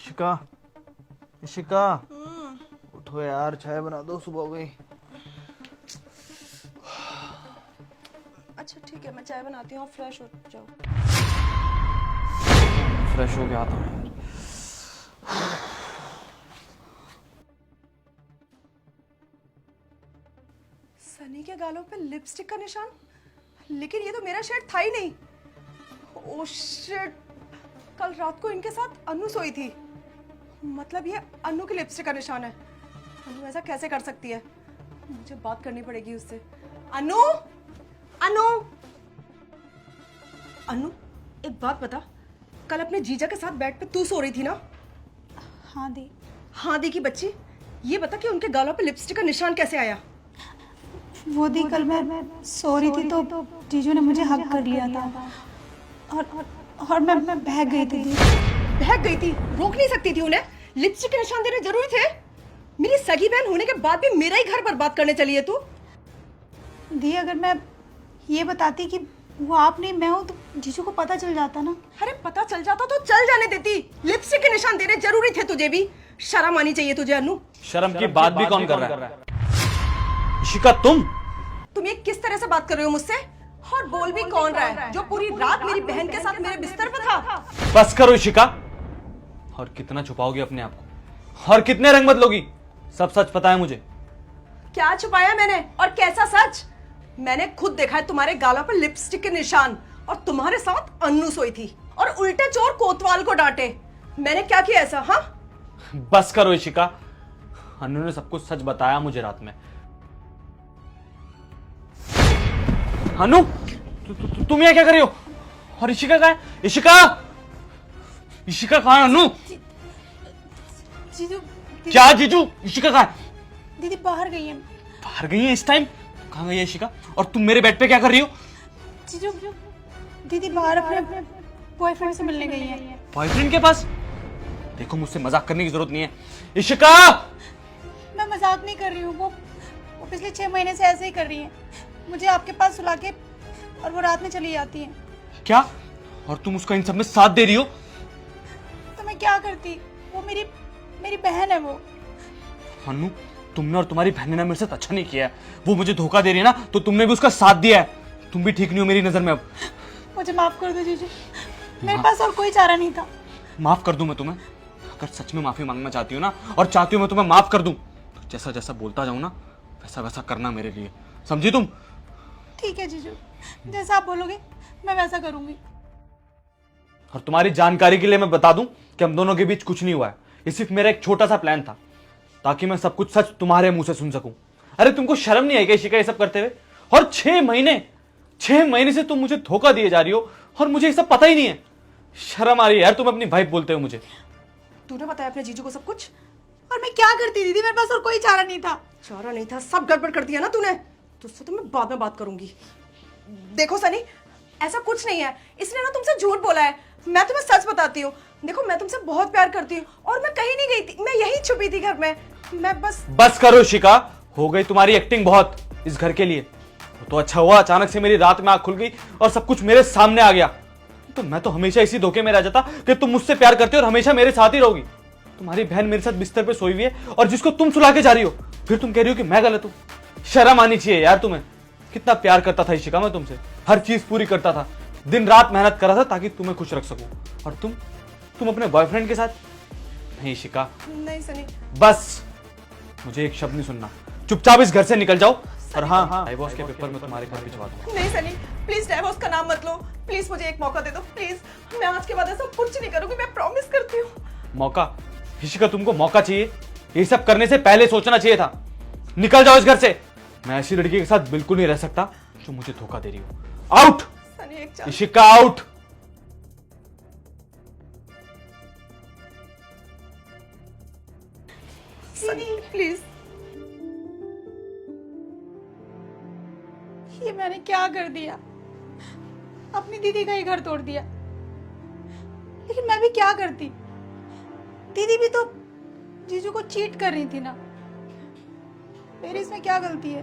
इशिका, इशिका उठो यार, चाय बना दो, सुबह हो गई। अच्छा ठीक है, मैं चाय बनाती हूँ, फ्रेश हो जाओ। फ्रेश हो गया आता हूँ यार। सनी के गालों पे लिपस्टिक का निशान, लेकिन ये तो मेरा शेड था ही नहीं। ओह शिट, कल रात को इनके साथ अनु सोई थी, मतलब ये अनु की लिपस्टिक का निशान है। अनु ऐसा कैसे कर सकती है? मुझे बात करनी पड़ेगी उससे। अनु, अनु, अनु, एक बात बता, कल अपने जीजा के साथ बेड पे तू सो रही थी ना? हाँ दी। हाँ दी की बच्ची, ये बता कि उनके गालों पे लिपस्टिक का निशान कैसे आया? वो दी कल मैं सो रही थी तो जीजू ने मुझे हक कर लिया था और मैं बहक गई थी। बहक गई थी? रोक नहीं सकती थी उन्हें? लिपस्टिक के निशान देने जरूरी थे? मेरी सगी बहन होने के बाद भी मेरा ही घर बर्बाद करने चली है तू। दी अगर मैं ये बताती कि वो आप नहीं मैं हूँ तो जीजू को पता चल जाता ना। अरे पता चल जाता तो चल जाने देती, लिपस्टिक के निशान देने जरूरी थे तुझे भी? शर्म आनी चाहिए तुझे अनु। शर्म की बात भी कौन कर रहा है? इशिका तुम ये किस तरह से बात कर रहे हो मुझसे? और बोल भी कौन रहा है जो पूरी रात मेरी बहन के साथ मेरे बिस्तर पर था? बस करो इशिका। और कितना छुपाओगी अपने आप को, और कितने रंग बदलोगी? सब सच पता है मुझे। क्या छुपाया मैंने और कैसा सच? मैंने खुद देखा है तुम्हारे गालों पर लिपस्टिक के निशान, और तुम्हारे साथ अन्नू सोई थी और उल्टे चोर कोतवाल को डांटे। मैंने क्या किया ऐसा? हाँ बस करो इशिका, अन्नू ने सब कुछ सच बताया मुझे रात में। अनु, तुम यहाँ क्या कर रही हो? और इशिका कहाँ है? इशिका, इशिका कहाँ है? अनु जीजू क्या जीजू? इशिका कहाँ है? दीदी बाहर गई है। बाहर गई है इस टाइम? कहाँ गई है इशिका? और तुम मेरे बेड पे क्या कर रही हो? जीजू दीदी बाहर अपने बॉयफ्रेंड से मिलने गई है। बॉयफ्रेंड के पास? देखो मुझसे मजाक करने की जरूरत नहीं है इशिका। मैं मजाक नहीं कर रही हूँ, वो पिछले 6 महीने से ऐसे ही कर रही है, मुझे आपके पास सुला के, और वो रात में चली जाती है। क्या? और तुम उसका इन सब में साथ दे रही हो? तो मैं क्या करती, वो मेरी बहन है वो। अनु, तुमने और तुम्हारी बहन ने मेरे साथ अच्छा नहीं किया है। वो मुझे धोखा दे रही है ना, तो तुमने भी उसका साथ दिया है। तुम भी ठीक नहीं हो मेरी नजर में अब। मुझे माफ कर दो जीजू, मेरे पास और कोई चारा नहीं था। माफ कर दूं मैं तुम्हें? अगर सच में माफी मांगना चाहती हो ना, और चाहती हो मैं तुम्हें माफ कर दूं, तो जैसा जैसा बोलता जाऊं ना, वैसा वैसा करना मेरे लिए, समझी तुम? ठीक है जीजू, जैसा आप बोलोगे मैं वैसा करूंगी। और तुम्हारी जानकारी के लिए मैं बता दूं कि हम दोनों के बीच कुछ नहीं हुआ है। ये सिर्फ मेरा एक छोटा सा प्लान था, ताकि मैं सब कुछ सच तुम्हारे मुंह से सुन सकूं। अरे तुमको शर्म नहीं आई क्या इशिका ये सब करते हुए? और 6 महीने से तुम मुझे धोखा दिए जा रही हो, और मुझे ये सब पता ही नहीं है। शर्म आ रही है यार तुम अपनी वाइफ बोलते हो मुझे। तूने बताया अपने जीजू को सब कुछ? और मैं क्या करती दीदी, मेरे पास और कोई चारा नहीं था। चारा नहीं था? सब गड़बड़ कर दिया ना तूने। तुझसे तो मैं बाद में बात करूंगी। देखो सनी, ऐसा कुछ नहीं है, इसने ना तुमसे झूठ बोला है। मैं तुम्हें सच बताती हूँ। देखो मैं तुमसे बहुत प्यार करती हूँ, और मैं कहीं नहीं गई थी, मैं यहीं छुपी थी घर में। मैं बस करो इशिका, हो गई तुम्हारी एक्टिंग बहुत इस घर के लिए। तो अच्छा हुआ अचानक से मेरी रात में आंख खुल गई और सब कुछ मेरे सामने आ गया। तो मैं तो हमेशा इसी धोखे में रह जाता कि तुम मुझसे प्यार करते हो और हमेशा मेरे साथ ही रहोगी। तुम्हारी बहन मेरे साथ बिस्तर पे सोई हुई है, और जिसको तुम सुला के जा रही हो, फिर तुम कह रही हो कि मैं गलत हूं। शर्म आनी चाहिए यार तुम्हें। कितना प्यार करता था इशिका मैं तुमसे, हर चीज पूरी करता था, दिन रात मेहनत कर रहा था ताकि तुम्हें खुश रख सकूं। और तुम अपने बॉयफ्रेंड के साथ? नहीं इशिका, नहीं सनी, बस मुझे एक शब्द नहीं सुनना। चुपचाप इस घर से निकल जाओ। और हाँ, डाइवोर्स के पेपर में तुम्हारे घर भिजवा दूंगा। नहीं सनी, प्लीज डाइवोर्स का नाम मत लो। प्लीज मुझे एक मौका दे दो, प्लीज। मैं आज के बाद ऐसा कुछ नहीं करूंगी, मैं प्रॉमिस करती हूँ। मौका? इशिका तुमको मौका चाहिए? ये सब करने से पहले सोचना चाहिए था। निकल जाओ इस घर से। मैं ऐसी लड़की के साथ बिल्कुल नहीं रह सकता जो मुझे धोखा दे रही हो। आउट सनी, एक chance. Ishika out. Sunny please. ये मैंने क्या कर दिया, अपनी दीदी का ही घर तोड़ दिया। लेकिन मैं भी क्या करती, दीदी भी तो जीजू को चीट कर रही थी ना, मेरी इसमें क्या गलती है?